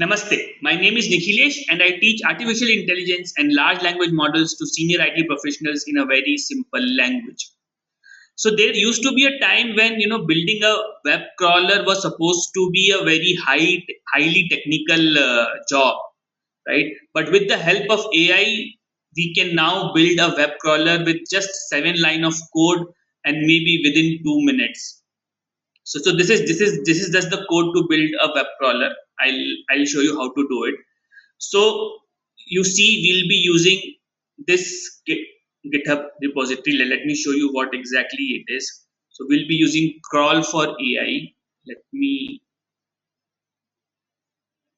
Namaste. My name is Nikhlesh and I teach artificial intelligence and large language models to senior IT professionals in a very simple language. So there used to be a time when building a web crawler was supposed to be a very highly technical job, right? But with the help of AI, we can now build a web crawler with just 7 lines of code and maybe within 2 minutes. So this is just the code to build a web crawler. I'll show you how to do it. So you see, we'll be using this GitHub repository. Let me show you what exactly it is. So we'll be using crawl for AI. Let me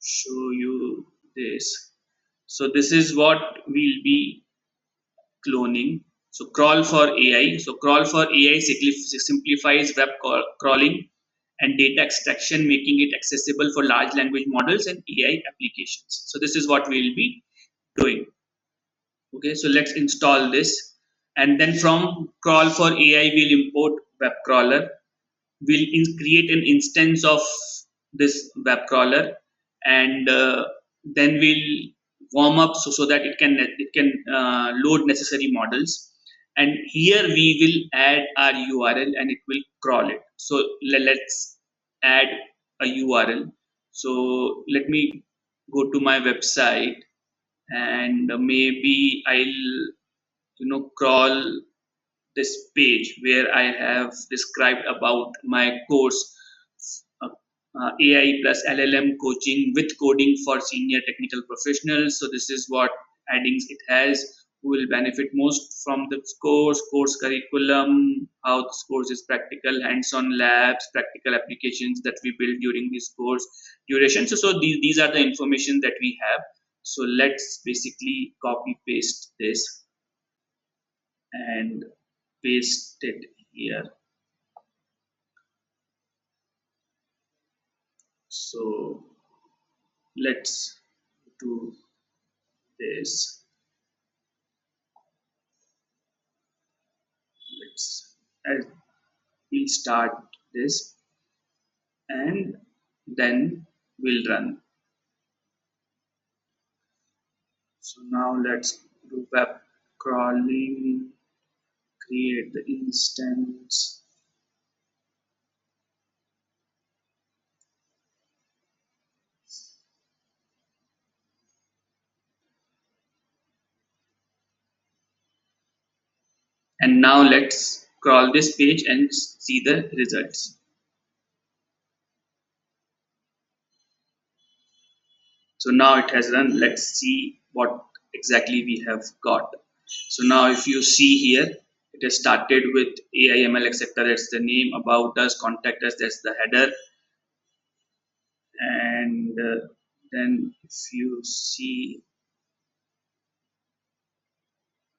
show you this. So this is what we'll be cloning. So crawl for AI. So crawl for AI simplifies web crawling and data extraction, making it accessible for large language models and AI applications. So this is what we'll be doing. Okay, so let's install this, and then from crawl for AI, we'll import web crawler. We'll create an instance of this web crawler, and then we'll warm up so that it can load necessary models. And here we will add our URL and it will crawl it. So let's add a URL. So let me go to my website, and maybe I'll crawl this page where I have described about my course, AI plus LLM coaching with coding for senior technical professionals. So this is what addings it has. Who will benefit most from this course curriculum, how this course is practical, hands-on labs, practical applications that we build during this course duration. So these are the information that we have. So let's basically copy paste this and paste it here. So let's do this. We'll start this and then we'll run. So now let's do web crawling, create the instance. And now let's crawl this page and see the results. So now it has run. Let's see what exactly we have got. So now if you see here, it has started with AI, ML, etc. That's the name. About us, contact us, that's the header. And then if you see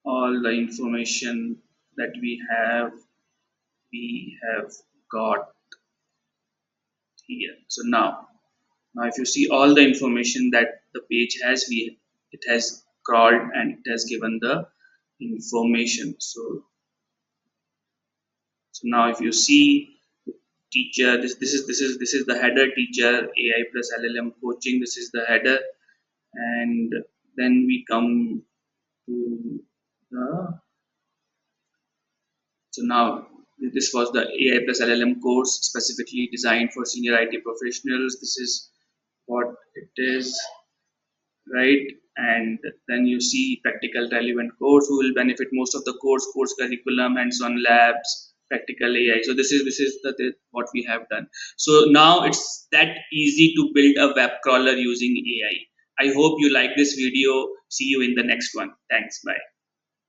all the information that we have got here. So now if you see all the information that the page has, it has crawled and it has given the information. So now if you see teacher, this is the header, teacher AI plus LLM coaching. This is the header, and then we come to the. So now this was the AI plus LLM course specifically designed for senior IT professionals. This is what it is, right? And then you see practical relevant course, who will benefit most of the course curriculum, hands-on labs, practical AI. So this is what we have done. So now it's that easy to build a web crawler using AI. I hope you like this video. See you in the next one. Thanks. Bye.